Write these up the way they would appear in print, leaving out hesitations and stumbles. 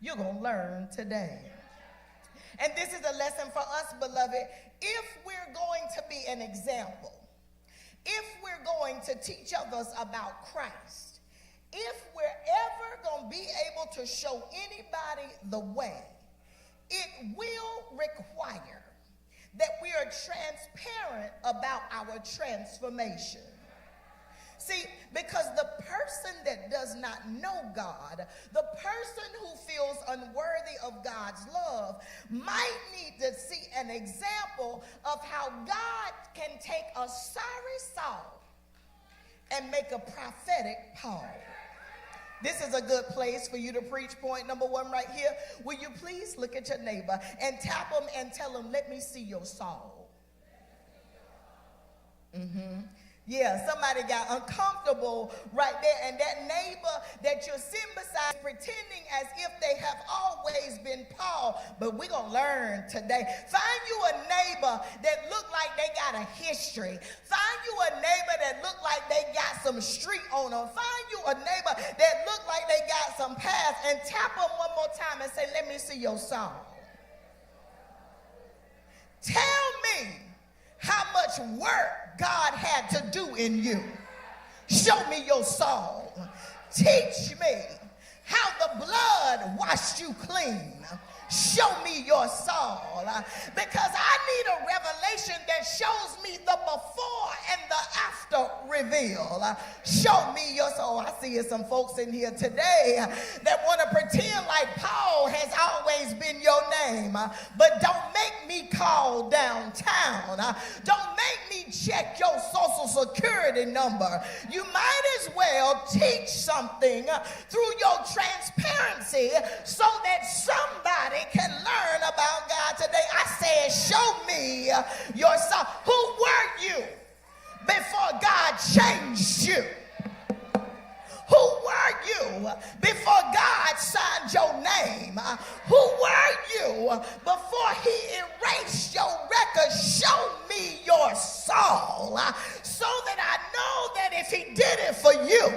you're going to learn today. And this is a lesson for us, beloved. If we're going to be an example, if we're going to teach others about Christ, if we're ever going to be able to show anybody the way, it will require that we are transparent about our transformation. See, because the person that does not know God, the person who feels unworthy of God's love, might need to see an example of how God can take a sorry Saul and make a prophetic Paul. This is a good place for you to preach point number one right here. Will you please look at your neighbor and tap him and tell him, let me see your Saul. Yeah, somebody got uncomfortable right there, and that neighbor that you're sitting beside pretending as if they have always been Paul, but we're going to learn today. Find you a neighbor that look like they got a history. Find you a neighbor that look like they got some street on them. Find you a neighbor that look like they got some past, and tap them one more time and say, let me see your soul. Tell me how much work God had to do in you. Show me your soul. Teach me how the blood washed you clean. Show me your soul. Because I need a revelation that shows me the before and the after reveal. Show me your soul. I see some folks in here today that want to pretend like Paul has always been your name. But don't make me call downtown. Don't make me check your social security number. You might as well teach something through your transparency so that somebody can learn about God today. I said, show me your soul. Who were you before God changed you? Who were you before God signed your name? Who were you before he erased your record? Show me your soul so that I know that if he did it for you,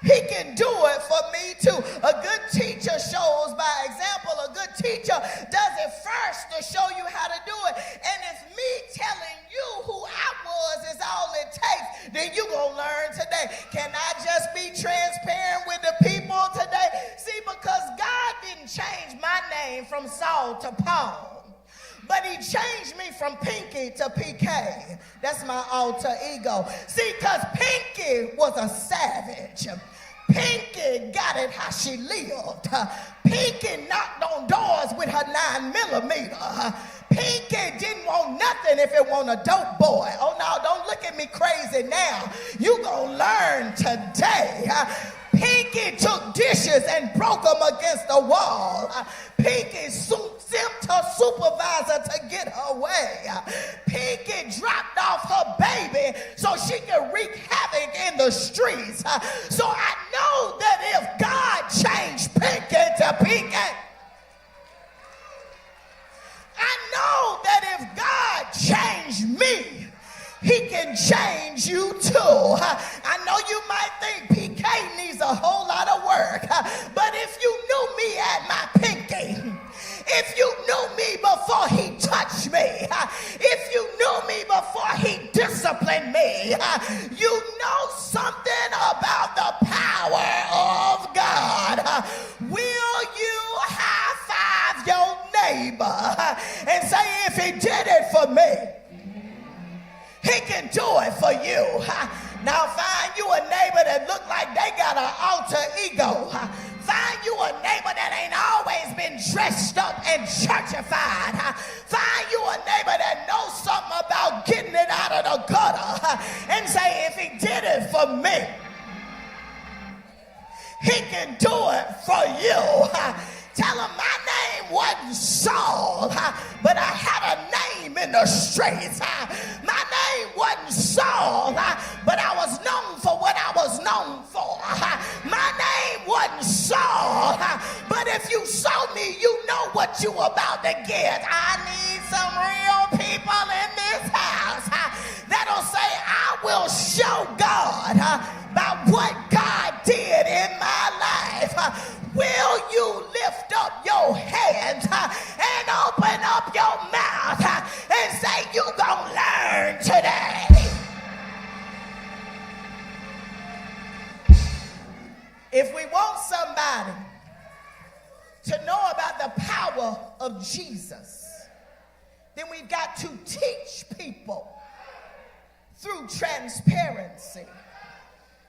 he can do it for me too. A good teacher shows by example. A good teacher does it first to show you how to do it. And if me telling you who I was is all it takes, then you're going to learn today. Can I just be transparent with the people today? See, because God didn't change my name from Saul to Paul, but he changed me from Pinky to PK. That's my alter ego. See, because Pinky was a savage. Pinky got it how she lived. Pinky knocked on doors with her 9mm. Pinky didn't want nothing if it wasn't a dope boy. Oh, no, don't look at me crazy now. You gonna learn today. Pinky took dishes and broke them against the wall. Pinky sent her supervisor to get her way. Pinky dropped off her baby so she could wreak havoc in the streets. So I know that if God changed Pinky to Pinky, I know that if God changed me, he can change you too. I know you might think PK needs a whole lot of work, but if you knew me at my pinky, if you knew me before he touched me, if you knew me before he disciplined me, you know something about the power of God. Will you high five your neighbor and say, if he did it for me, he can do it for you. Now find you a neighbor that look like they got an alter ego. Find you a neighbor that ain't always been dressed up and churchified. Find you a neighbor that knows something about getting it out of the gutter and say, if he did it for me, he can do it for you. Tell him my name wasn't Saul, but I had a name in the streets. My name wasn't Saul, but I was known for what I was known for. My name wasn't Saul, but if you saw me, you know what you about to get. I need some real people in this house that'll say, I will show God by what God did in my life. will you lift up your hands and open up your mouth and say, you gonna learn today? If we want somebody to know about the power of Jesus, then we've got to teach people through transparency.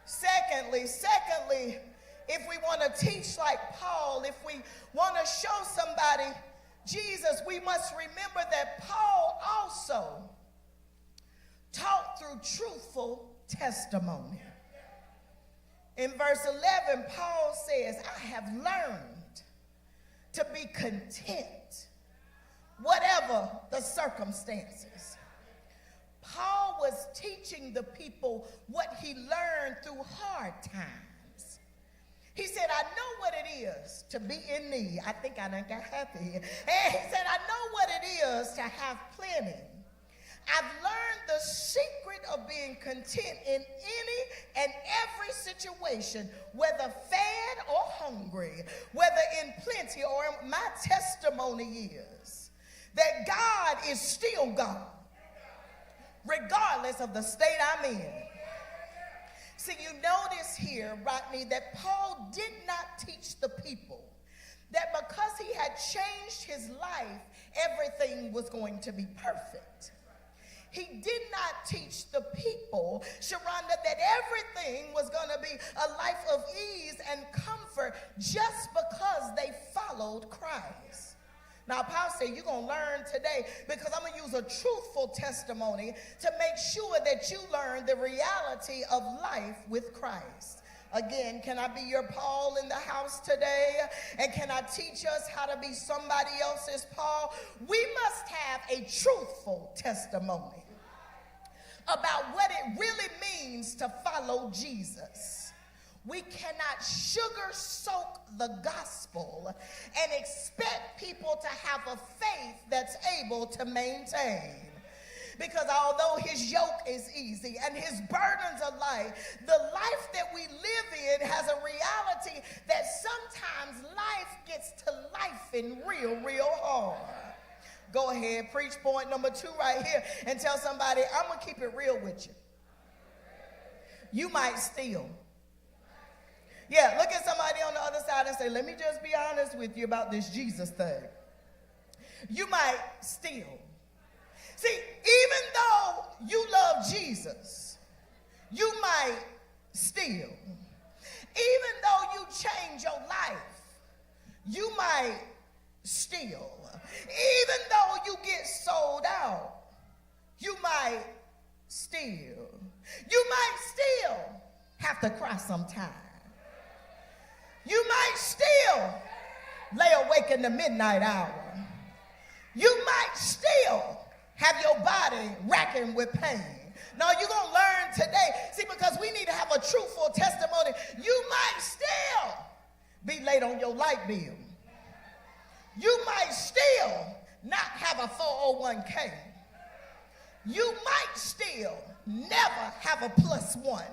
Secondly, if we want to teach like Paul, if we want to show somebody Jesus, we must remember that Paul also taught through truthful testimony. In verse 11, Paul says, I have learned to be content, whatever the circumstances. Paul was teaching the people what he learned through hard times. He said, I know what it is to be in need. I think I done got happy here. And he said, I know what it is to have plenty. I've learned the secret of being content in any and every situation, whether fed or hungry, whether in plenty or in my testimony is that God is still God, regardless of the state I'm in. See, you notice here, Rodney, that Paul did not teach the people that because he had changed his life, everything was going to be perfect. He did not teach the people, Sharonda, that everything was going to be a life of ease and comfort just because they followed Christ. Now, Paul said, you're going to learn today because I'm going to use a truthful testimony to make sure that you learn the reality of life with Christ. Again, can I be your Paul in the house today? And can I teach us how to be somebody else's Paul? We must have a truthful testimony about what it really means to follow Jesus. We cannot sugar soak the gospel and expect people to have a faith that's able to maintain. Because although his yoke is easy and his burdens are light, the life that we live in has a reality that sometimes life gets to life in real hard. Go ahead, preach point number 2 right here and tell somebody, I'm going to keep it real with you. You might steal. Yeah, look at somebody on the other side and say, let me just be honest with you about this Jesus thing. You might steal. See, even though you love Jesus, you might steal. Even though you change your life, you might steal. Even though you get sold out, you might steal. You might still have to cry sometime. You might still lay awake in the midnight hour. You might still have your body racking with pain. No, you're going to learn today. See, because we need to have a truthful testimony. You might still be late on your light bill. You might still not have a 401k. You might still never have a +1.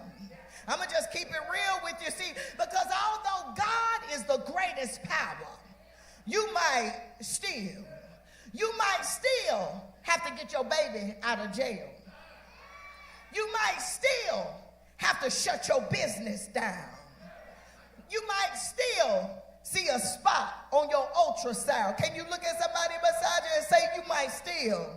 I'm going to just keep it real with you. See, because although God is the greatest power, you might steal. You might still have to get your baby out of jail. You might still have to shut your business down. You might still see a spot on your ultrasound. Can you look at somebody beside you and say, you might still?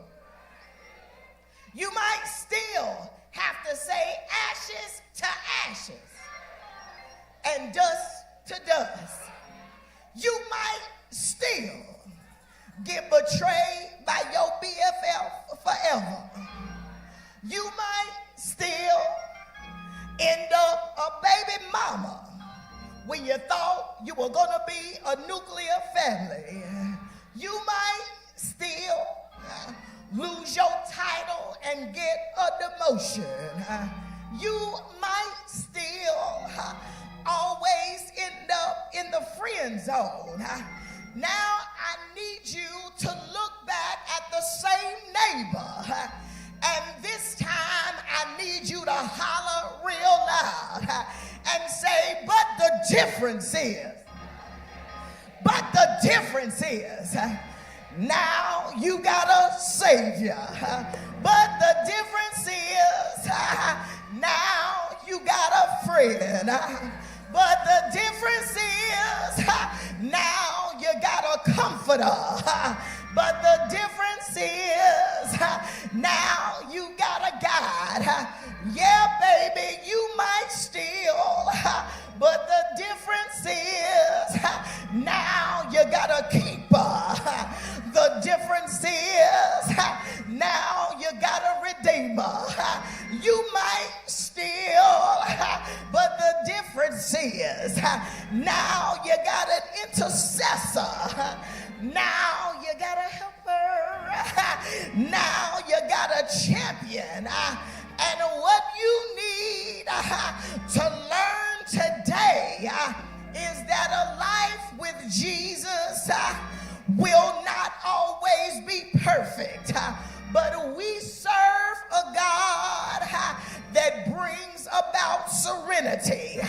You might still have to say ashes to ashes and dust to dust. You might still get betrayed by your BFF forever. You might still end up a baby mama when you thought you were going to be a nuclear family. You might still lose your title and get a demotion. You might still always end up in the friend zone. Now I need you to look back at the same neighbor, and this time I need you to holler real loud and say, but the difference is difference is now you got a Savior. But the difference is now you got a friend. But the difference is now you got a comforter. But the difference is now you got a guide. Yeah, baby, you might steal. But the difference is now you got a keeper. The difference is now you got a redeemer. You might steal, but the difference is now you got an intercessor. Now you got a helper. Now you got a champion. And what you need to learn today is that a life with Jesus will not always be perfect, but we serve a God that brings about serenity.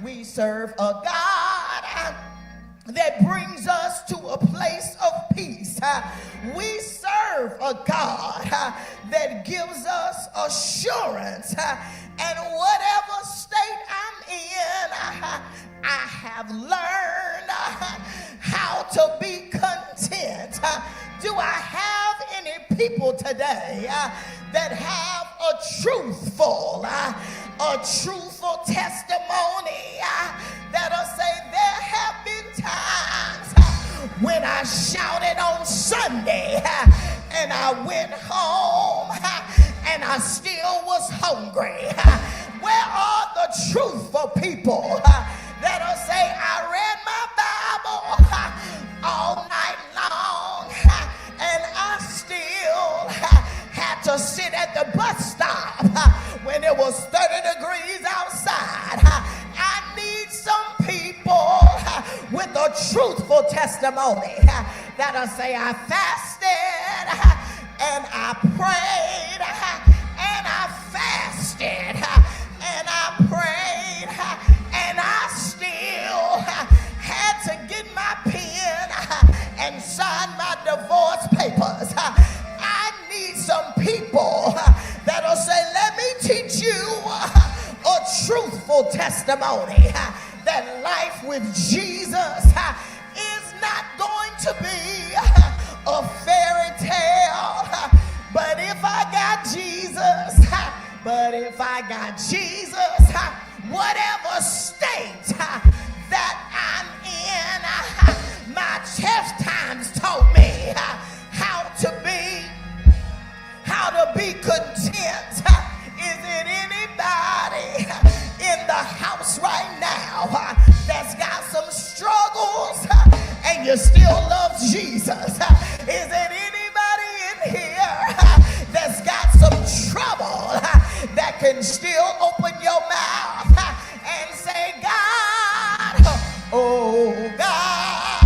We serve a God that brings us to a place of peace. We serve a God that gives us assurance. And whatever state I'm in, I have learned how to be content. Do I have any people today that have a truthful testimony that'll say there have been times when I shouted on Sunday and I went home and I still was hungry? Where are the truthful people that'll say I read my Bible all night long and I still had to sit at the bus stop when it was 30 degrees outside? I need some people with a truthful testimony that'll say I fasted and I prayed and I fasted and I prayed and I still had to get my pen and sign my divorce papers. I need some people that'll say, let me teach you a truthful testimony that life with Jesus is not going to be a fairy tale. But if I got Jesus, whatever state that I'm in, my test times taught me how to be content. Is it anybody in the house right now that's got some struggles and you still love Jesus? Is it anybody in here that's got some trouble that can still open your mouth and say, God, oh God,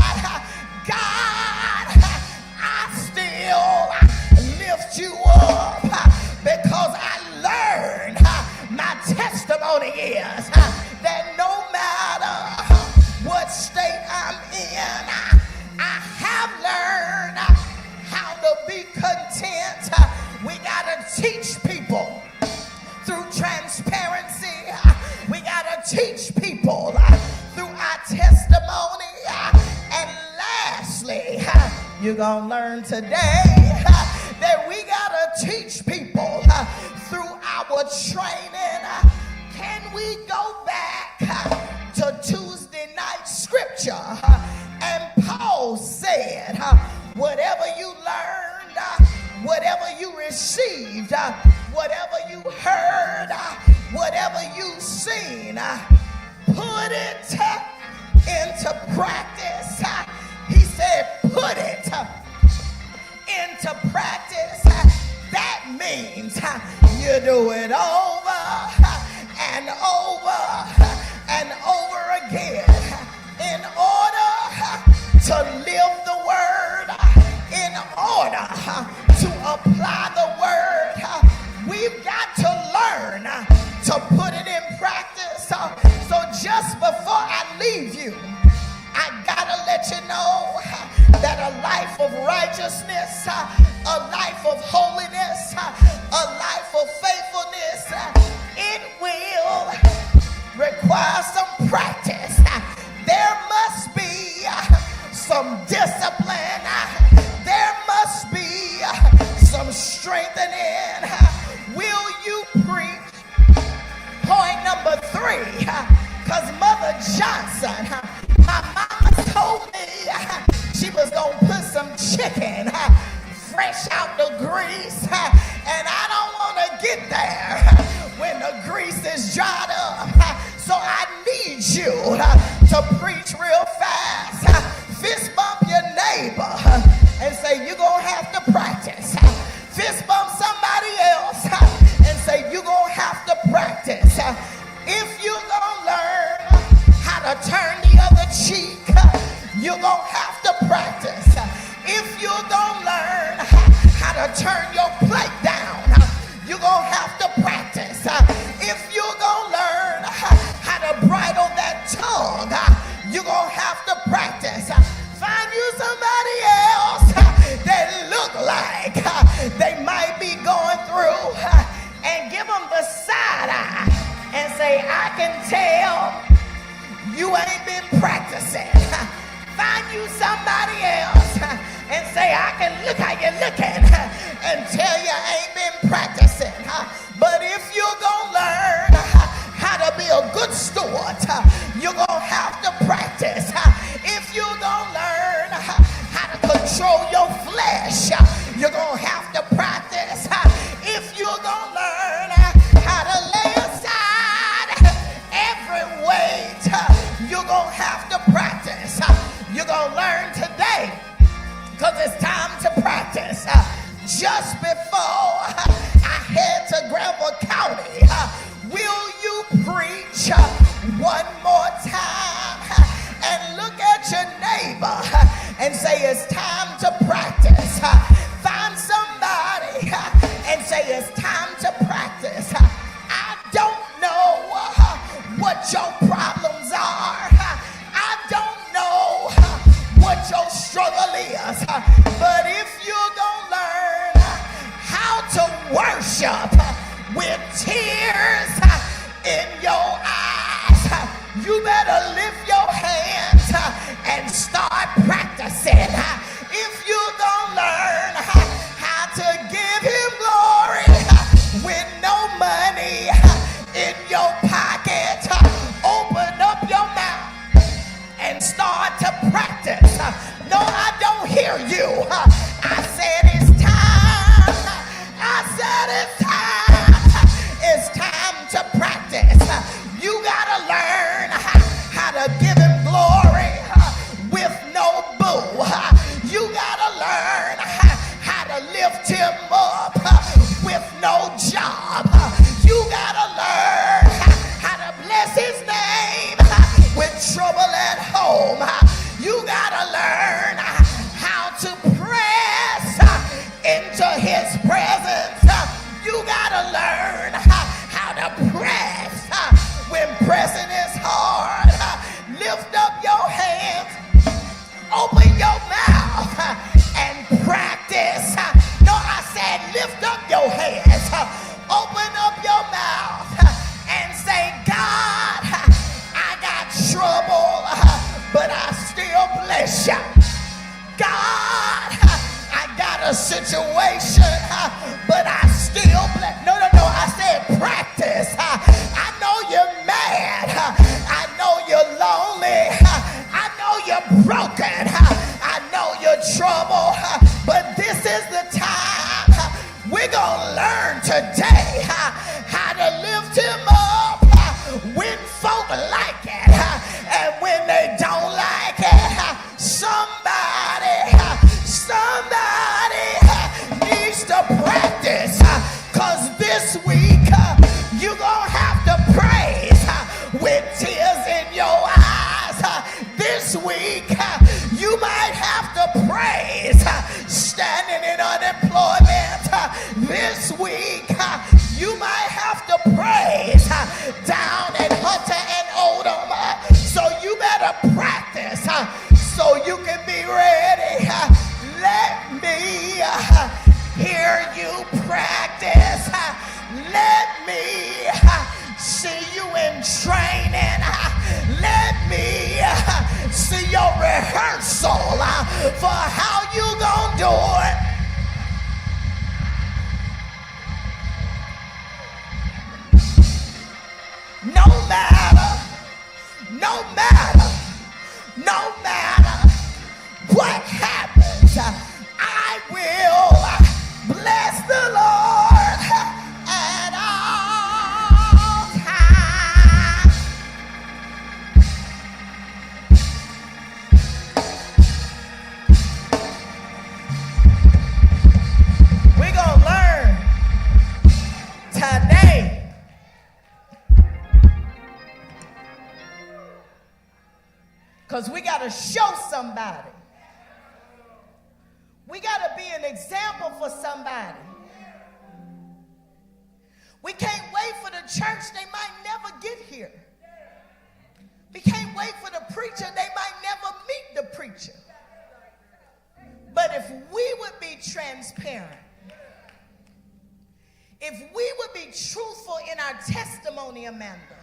I still lift you up because I learned my testimony is that no matter what state I'm in, I have learned how to be content. We gotta teach people through transparency. We gotta teach people through our testimony. And lastly, you're gonna learn today that we gotta teach people through our training. Can we go back to Tuesday night scripture? And Paul said, whatever you learned, whatever you received, whatever you heard, whatever you seen, put it into practice. He said, put it into practice. That means you do it over and over and over again in order to live the word, in order to apply the word. We've got to learn to put it in practice. So just before I leave you, I gotta let you know life of righteousness, a life of holiness, a life of faithfulness, it will require some practice. There must be some discipline. There must be some strengthening. Will you preach? Point number 3, because Mother Johnson, my mama told me she was going to put some chicken fresh out the grease, and I don't want to get there when the grease is dried up. So I need you to preach real fast. Fist bump your neighbor and say, you're going to have to practice. Fist bump somebody else and say, you're going to have to practice. If you're going to learn how to turn the other cheek, you're going to have to practice. If you're going to learn how to turn your plate down, you're going to have to practice. If you're going to learn how to bridle that tongue, you're going to have to practice. Find you somebody else that look like they might be going through and give them the side eye and say, I can tell you ain't been practicing. Find you somebody else and say, I can look how you're looking and tell you ain't been practicing. But if you're going to learn how to be a good steward, you're going to have to practice. If you're going to learn how to control your flesh, you're going to have to practice. If you're going to learn how to lay aside every weight, you're going to have to practice. You're going to learn today because it's time to practice. Just before I head to Granville County, will you preach one more time and look at your neighbor and say it's time to practice? Find somebody and say it's time to practice. I don't know what your problems are. I don't know what your struggle is. But if you're going to learn how to worship with tears in your eyes, you better lift your hands and start practicing. If you're going to learn how to give him glory with no money in your pocket, open up your mouth and start to practice. No, I don't hear you. I said it's time. I said it's time. It's time to practice. You gotta learn how to give him glory with no boo. You gotta learn how to lift him up with no job. You gotta learn how to bless his name with trouble at home. You gotta learn how to press into his presence. You gotta learn how to press when pressing is hard. Lift up your hands, open your mouth, and practice. No, I said lift up your hands, open up your mouth, and say, God, I got trouble, but I still bless you. God, I got a situation, but I still bless. No, I said practice. I know you're mad. I know you're lonely. I know you're broken. I know you're trouble. But this is the time we're going to learn today how to lift him up when folk like it and when they don't like it. Somebody needs to practice, because this week you're going to have to praise with tears in your eyes. This week you might have to praise standing in unemployment. This week you might have to praise down in Hunter and Oldham. So you better practice so you can be ready. rehearsal for how you gonna do it. No matter what happens, I will bless the Lord at all times. We're going to learn today because we got to show somebody. We got to be an example for somebody. We can't wait for the church. They might never get here. We can't wait for the preacher. They might never meet the preacher. But if we would be transparent, if we would be truthful in our testimony, Amanda,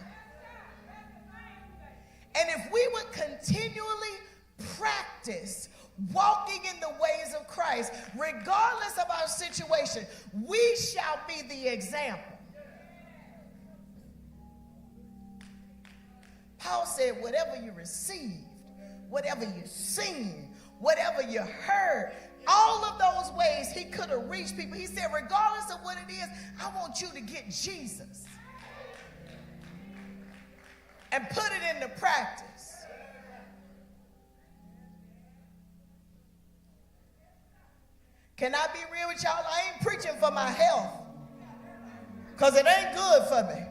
and if we would continually practice walking in the ways of Christ, regardless of our situation, we shall be the example. Paul said, whatever you received, whatever you seen, whatever you heard, all of those ways he could have reached people. He said, regardless of what it is, I want you to get Jesus and put it into practice. Can I be real with y'all? I ain't preaching for my health because it ain't good for me.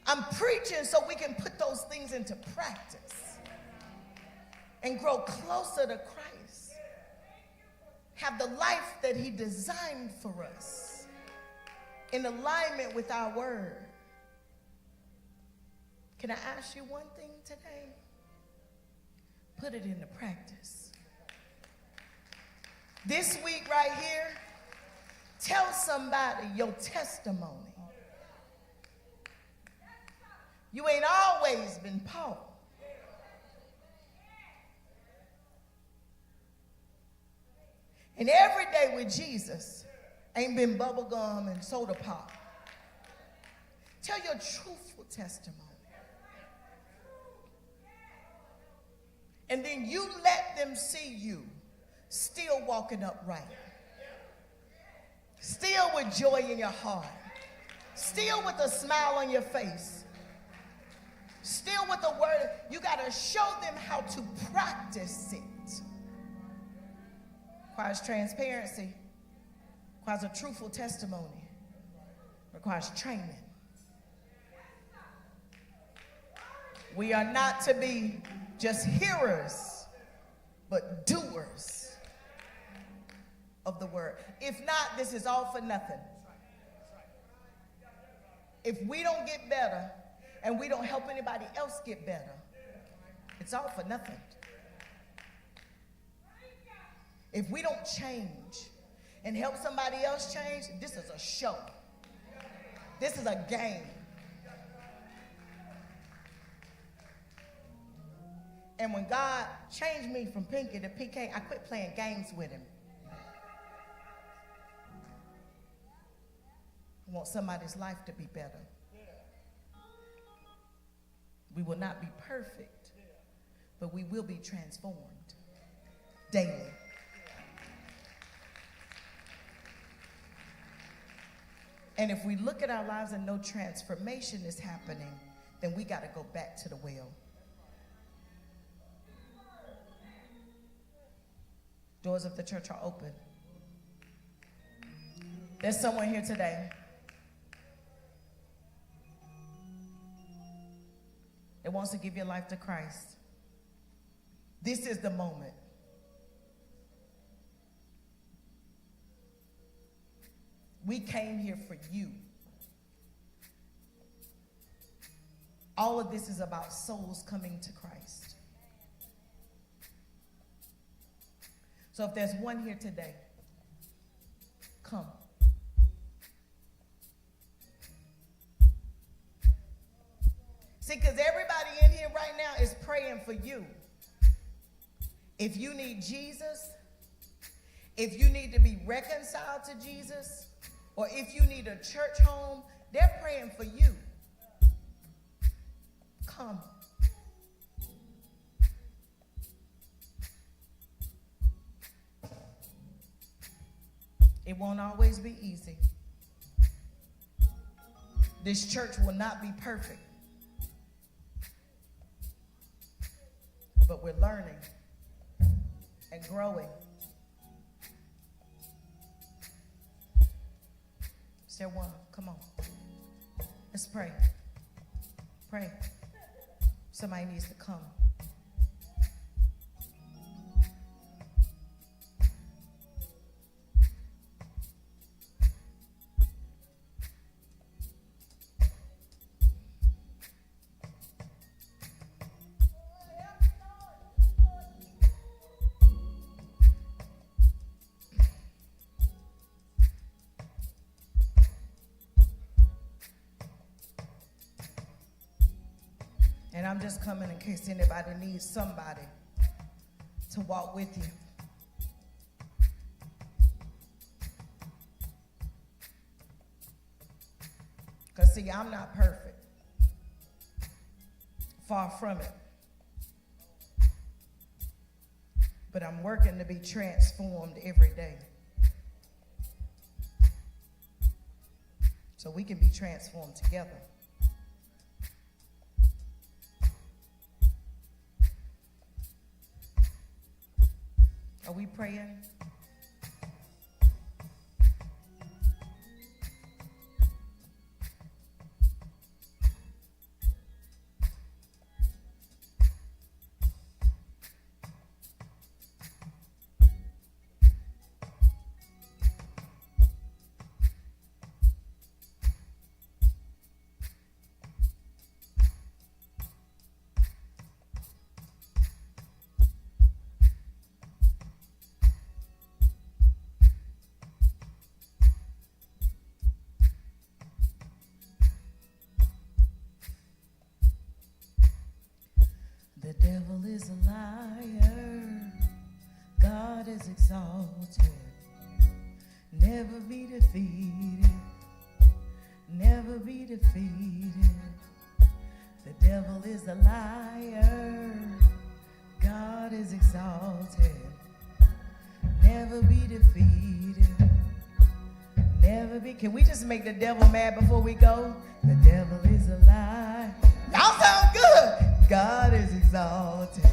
I'm preaching so we can put those things into practice and grow closer to Christ. Have the life that he designed for us in alignment with our word. Can I ask you one thing today? Put it into practice. This week right here, tell somebody your testimony. You ain't always been Paul. And every day with Jesus ain't been bubble gum and soda pop. Tell your truthful testimony. And then you let them see you still walking upright. Still with joy in your heart. Still with a smile on your face. Still with the word. You got to show them how to practice it. Requires transparency. Requires a truthful testimony. Requires training. We are not to be just hearers, but doers of the word. If not, this is all for nothing. If we don't get better and we don't help anybody else get better, it's all for nothing. If we don't change and help somebody else change, this is a show. This is a game. And when God changed me from Pinky to PK, I quit playing games with him. I want somebody's life to be better. We will not be perfect, but we will be transformed daily. And if we look at our lives and no transformation is happening, then we got to go back to the well. Doors of the church are open. There's someone here today that wants to give your life to Christ. This is the moment. We came here for you. All of this is about souls coming to Christ. So if there's one here today, come. See, because everybody in here right now is praying for you. If you need Jesus, if you need to be reconciled to Jesus, or if you need a church home, they're praying for you. Come. It won't always be easy. This church will not be perfect. But we're learning and growing. Is there one? Come on. Let's pray. Pray. Somebody needs to come. And I'm just coming in case anybody needs somebody to walk with you. Because, see, I'm not perfect. Far from it. But I'm working to be transformed every day. So we can be transformed together. Are we praying? The devil is a liar, God is exalted, never be defeated, never be defeated. The devil is a liar, God is exalted, never be defeated, never be. Can we just make the devil mad before we go? The devil is a liar. Y'all sound good. God is exalted,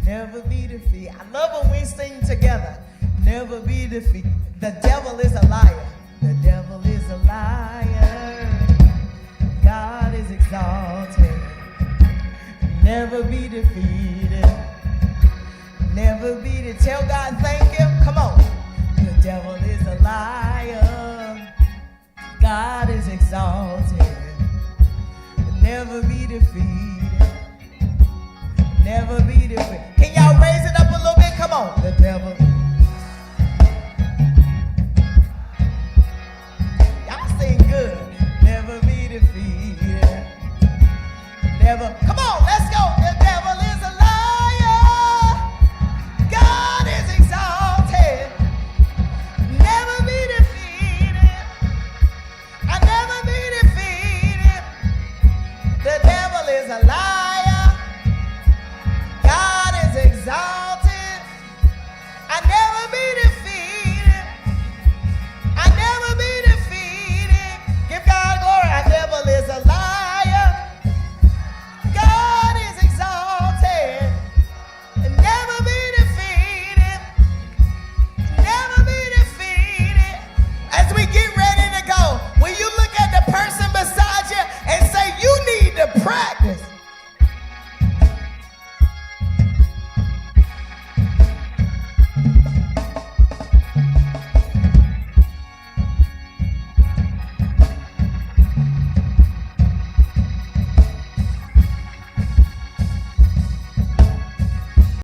never be defeated. I love when we sing together. Never be defeated. The devil is a liar. The devil is a liar. God is exalted, never be defeated. Never be defeated. Tell God thank him. Come on. The devil is a liar. God is exalted, never be defeated. Never be defeated. Can y'all